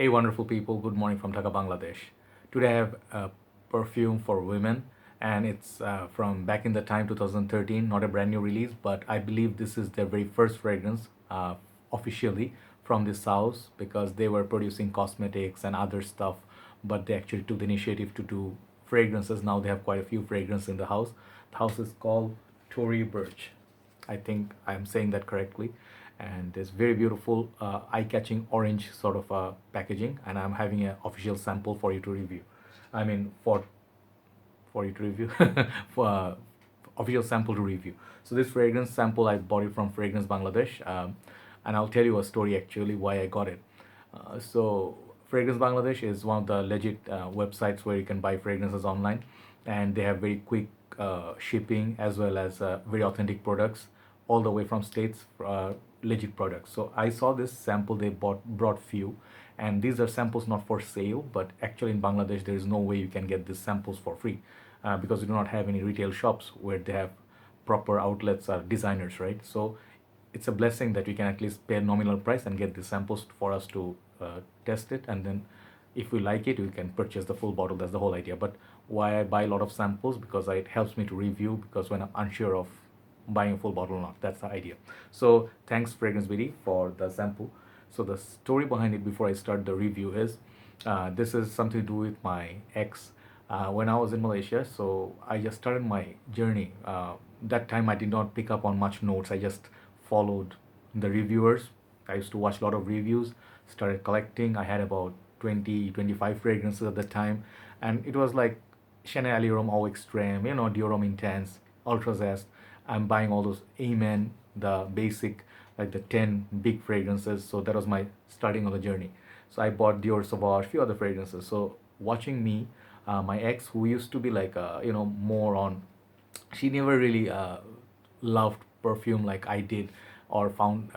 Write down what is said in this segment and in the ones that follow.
Hey, wonderful people, good morning from Dhaka, Bangladesh. Today I have a perfume for women, and it's from back in the time 2013, not a brand new release, but I believe this is their very first fragrance officially from this house because they were producing cosmetics and other stuff, but they actually took the initiative to do fragrances. Now they have quite a few fragrances in the house. The house is called Tory Burch. I think I'm saying that correctly. And it's very beautiful, eye-catching orange sort of packaging. And I'm having an official sample for you to review. I mean, for you to review, for official sample to review. So this fragrance sample I bought it from Fragrance Bangladesh, and I'll tell you a story actually why I got it. So Fragrance Bangladesh is one of the legit websites where you can buy fragrances online, and they have very quick shipping as well as very authentic products all the way from states, legit products. So I saw this sample they brought few, and these are samples not for sale, but actually in Bangladesh there is no way you can get these samples for free because we do not have any retail shops where they have proper outlets or designers, right? So it's a blessing that we can at least pay a nominal price and get the samples for us to test it, and then if we like it we can purchase the full bottle. That's the whole idea. But why I buy a lot of samples, because it helps me to review, because when I'm unsure of buying a full bottle or not, that's the idea. So thanks FragranceBD for the sample. So the story behind it before I start the review is this is something to do with my ex. When I was in Malaysia, so I just started my journey. That time I did not pick up on much notes. I just followed the reviewers. I used to watch a lot of reviews, started collecting. I had about 20-25 fragrances at the time, and it was like Chanel Allure Eau Extreme, Dior Homme Intense, Ultra Zest. I'm buying all those Amin, the basic, like the 10 big fragrances. So that was my starting of the journey. So I bought Dior Sauvage, few other fragrances. So watching me, my ex, who used to be like, more on, she never really loved perfume like I did, or found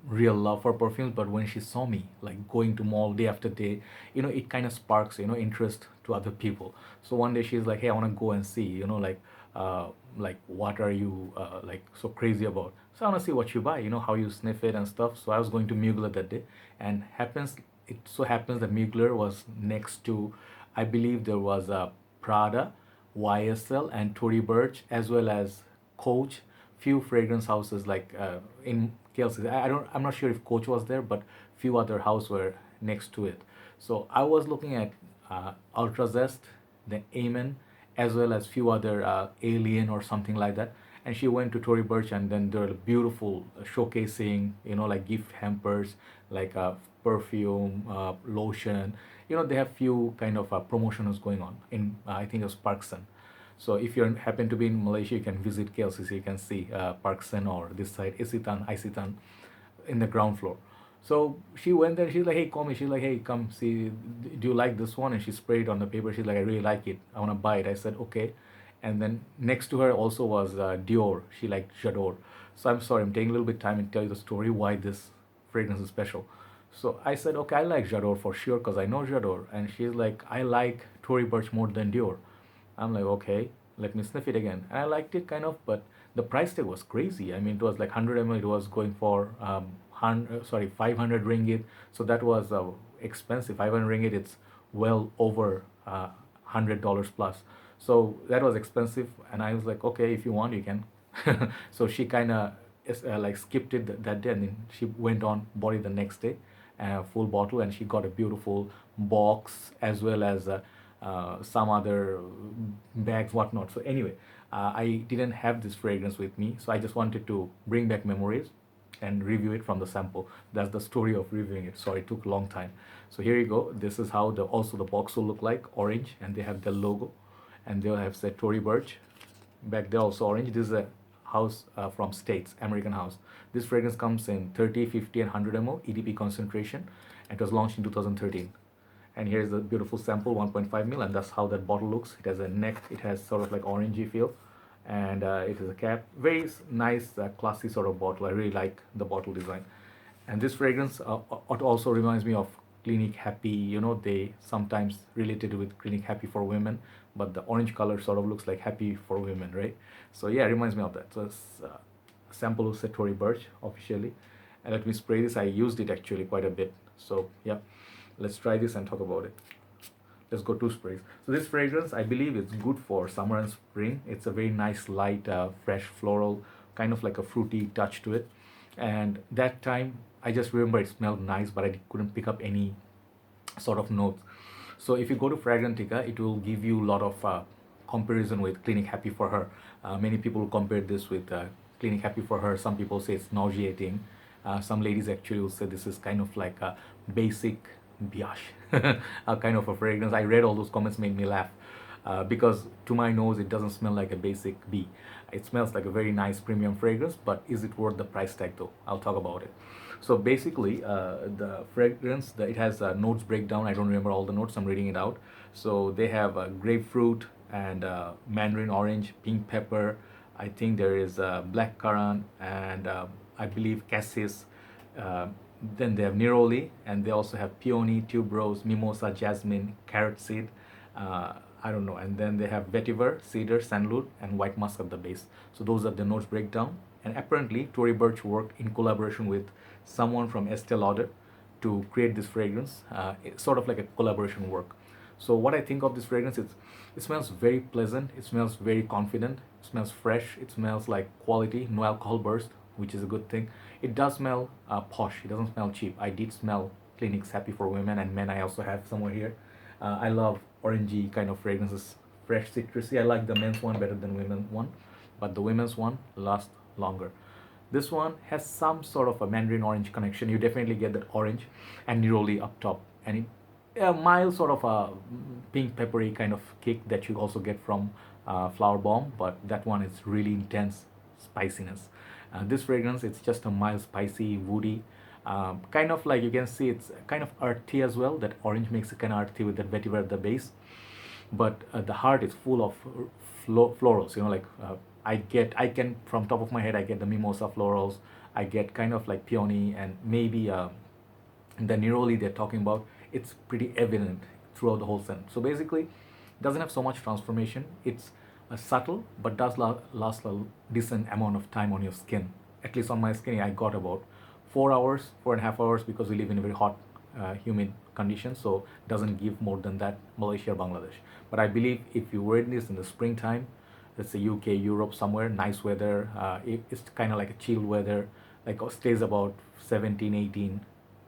real love for perfumes. But when she saw me like going to mall day after day, it kind of sparks interest to other people. So one day she's like, hey, I want to go and see, like what are you like so crazy about? So I want to see what you buy, how you sniff it and stuff. So I was going to Mugler that day, and it so happens that Mugler was next to, I believe there was a Prada, YSL, and Tory Burch, as well as Coach, few fragrance houses like in Kelsey. I'm not sure if Coach was there, but few other houses were next to it. So I was looking at Ultra Zest, the Amen, as well as few other Alien or something like that. And she went to Tory Burch, and then there are beautiful showcasing, like gift hampers, like perfume, lotion. They have few kind of promotions going on in, I think it was Parkson. So if you happen to be in Malaysia, you can visit KLCC. You can see Parkson, or this side Isitan in the ground floor. So she went there. She's like, hey, call me. She's like, hey, come see. Do you like this one? And she sprayed on the paper. She's like, I really like it. I want to buy it. I said, okay. And then next to her also was Dior. She liked J'adore. So I'm sorry, I'm taking a little bit of time and tell you the story why this fragrance is special. So I said, okay, I like J'adore for sure because I know J'adore. And she's like, I like Tory Burch more than Dior. I'm like, okay, let me sniff it again. And I liked it kind of, but the price tag was crazy. I mean, it was like 100 ml, it was going for 500 ringgit. So that was expensive. 500 ringgit, it's well over $100 plus. So that was expensive. And I was like, okay, if you want, you can. So she kind of like skipped it that day, and then she went on, bought it the next day, full bottle, and she got a beautiful box as well as some other bags, whatnot. So anyway, I didn't have this fragrance with me, so I just wanted to bring back memories and review it from the sample. That's the story of reviewing it. Sorry, it took a long time. So here you go. This is how also the box will look like, orange, and they have the logo, and they'll have said Tory Burch. Back there also orange. This is a house from States, American house. This fragrance comes in 30, 50, and 100 ml EDP concentration, and it was launched in 2013. And here's a beautiful sample, 1.5 ml, and that's how that bottle looks. It has a neck, it has sort of like orangey feel, and it has a cap. Very nice, classy sort of bottle. I really like the bottle design. And this fragrance it also reminds me of Clinique Happy. They sometimes related with Clinique Happy for women, but the orange color sort of looks like Happy for women, right? So yeah, it reminds me of that. So it's sample of Tory Burch officially. And let me spray this. I used it actually quite a bit. So yeah. Let's try this and talk about it. Let's go two sprays. So this fragrance, I believe it's good for summer and spring. It's a very nice, light, fresh floral, kind of like a fruity touch to it. And that time, I just remember it smelled nice, but I couldn't pick up any sort of notes. So if you go to Fragrantica, it will give you a lot of comparison with Clinique Happy for Her. Many people compare this with Clinique Happy for Her. Some people say it's nauseating. Some ladies actually will say this is kind of like a basic biash, a kind of a fragrance. I read all those comments, made me laugh. Because to my nose, it doesn't smell like a basic B. It smells like a very nice premium fragrance, but is it worth the price tag though? I'll talk about it. So basically, the fragrance, it has a notes breakdown. I don't remember all the notes. I'm reading it out. So they have grapefruit and mandarin orange, pink pepper. I think there is black currant and I believe cassis. Uh, then they have neroli, and they also have peony, tuberose, mimosa, jasmine, carrot seed. I don't know. And then they have vetiver, cedar, sandalwood, and white musk at the base. So those are the notes breakdown. And apparently, Tory Burch worked in collaboration with someone from Estee Lauder to create this fragrance. It's sort of like a collaboration work. So what I think of this fragrance is, it smells very pleasant. It smells very confident. It smells fresh. It smells like quality, no alcohol burst, which is a good thing. It does smell posh. It doesn't smell cheap. I did smell Clinique's Happy for Women and Men. I also have somewhere here. I love orangey kind of fragrances, fresh citrusy. I like the men's one better than women's one, but the women's one lasts longer. This one has some sort of a mandarin orange connection. You definitely get that orange and neroli up top, and a mild sort of a pink peppery kind of kick that you also get from Flower Bomb, but that one is really intense spiciness. This fragrance, it's just a mild spicy woody, kind of like you can see it's kind of earthy as well. That orange makes it kind of earthy with that vetiver at the base, but the heart is full of florals. Like I can from top of my head I get the mimosa florals. I get kind of like peony and maybe the neroli they're talking about. It's pretty evident throughout the whole scent. So basically, it doesn't have so much transformation. It's subtle, but does last a decent amount of time on your skin. At least on my skin, I got about 4 hours, 4.5 hours, because we live in a very hot, humid condition. So it doesn't give more than that, Malaysia or Bangladesh. But I believe if you wear this in the springtime, let's say UK, Europe, somewhere, nice weather, it's kind of like a chill weather, like stays about 17, 18,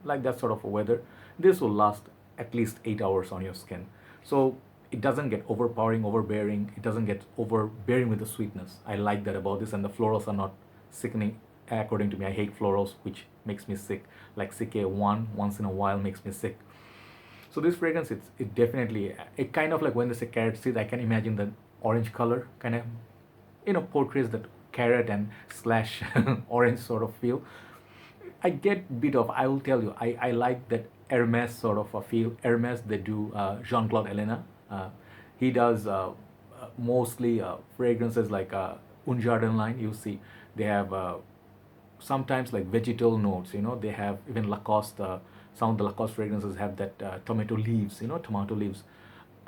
like that sort of a weather. This will last at least 8 hours on your skin. So it doesn't get overpowering, overbearing. It doesn't get overbearing with the sweetness. I like that about this, and the florals are not sickening. According to me, I hate florals, which makes me sick. Like CK1 once in a while makes me sick. So this fragrance, it definitely, it kind of like when they say carrot seed, I can imagine the orange color kind of, portrays that carrot and slash orange sort of feel. I get bit of, I will tell you, I like that Hermes sort of a feel. Hermes, they do Jean-Claude Elena. He does mostly fragrances like Un Jardin line. You see, they have sometimes like vegetal notes. They have even Lacoste. Some of the Lacoste fragrances have that tomato leaves. Tomato leaves.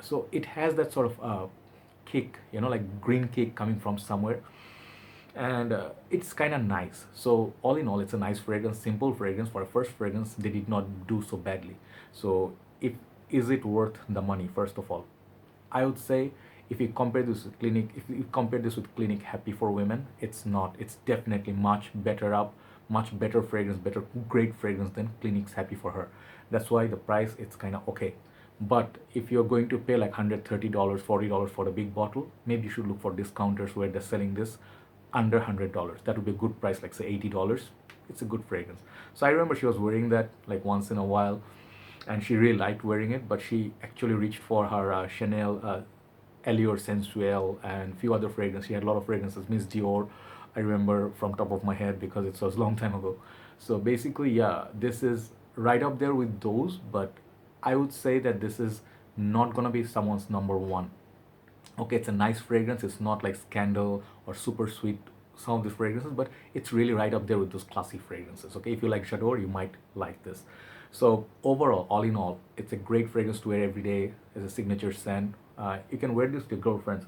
So it has that sort of kick. Like green kick coming from somewhere, and it's kind of nice. So all in all, it's a nice fragrance, simple fragrance. For a first fragrance, they did not do so badly. So if is it worth the money? First of all, I would say, if you compare this with Clinique Happy for Women, it's not. It's definitely much better fragrance, great fragrance than Clinique's Happy for Her. That's why the price, it's kind of okay. But if you're going to pay like $130, $40 for a big bottle, maybe you should look for discounters where they're selling this under $100. That would be a good price, like say $80. It's a good fragrance. So I remember she was wearing that like once in a while, and she really liked wearing it. But she actually reached for her Chanel Allure Sensuelle and few other fragrances. She had a lot of fragrances. Miss Dior, I remember from top of my head because it was a long time ago. So basically, yeah, this is right up there with those. But I would say that this is not gonna be someone's number one. Okay, it's a nice fragrance. It's not like Scandal or super sweet, some of these fragrances, but it's really right up there with those classy fragrances. Okay, if you like J'adore, you might like this. So overall, all in all, it's a great fragrance to wear every day as a signature scent. You can wear this to your girlfriends,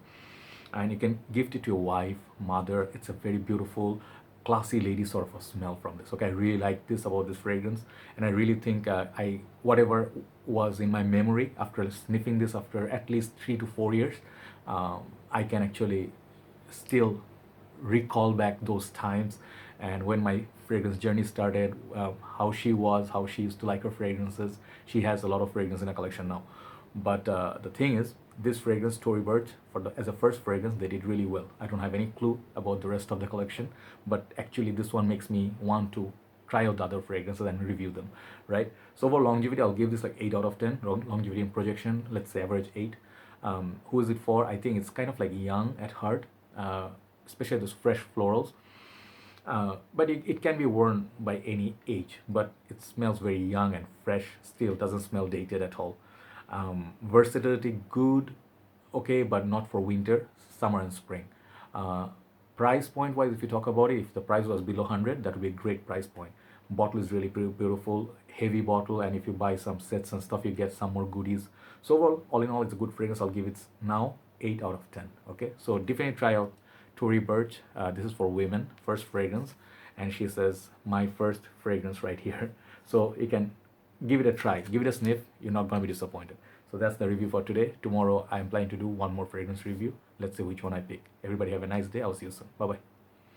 and you can gift it to your wife, mother. It's a very beautiful, classy lady sort of a smell from this. Okay, I really like this about this fragrance, and I really think I whatever was in my memory after sniffing this after at least 3 to 4 years, I can actually still recall back those times and when my fragrance journey started, how she was, how she used to like her fragrances. She has a lot of fragrance in her collection now. But the thing is, this fragrance, Tory Burch, as a first fragrance, they did really well. I don't have any clue about the rest of the collection, but actually this one makes me want to try out the other fragrances and review them, right? So for longevity, I'll give this like 8 out of 10. Longevity and projection, let's say average 8. Who is it for? I think it's kind of like young at heart, especially those fresh florals. But it can be worn by any age, but it smells very young and fresh, still doesn't smell dated at all. Versatility, good, okay, but not for winter, summer and spring. Uh, Price point wise, if you talk about it, if the price was below 100, that would be a great price point. Bottle is really beautiful, heavy bottle, and if you buy some sets and stuff, you get some more goodies. So overall, all in all, it's a good fragrance. I'll give it now 8 out of 10. Okay, so definitely try out Tory Burch. This is for women, first fragrance, and she says my first fragrance right here. So you can give it a try, give it a sniff. You're not gonna be disappointed. So that's the review for today. Tomorrow I'm planning to do one more fragrance review. Let's see which one I pick. Everybody have a nice day. I'll see you soon. Bye bye.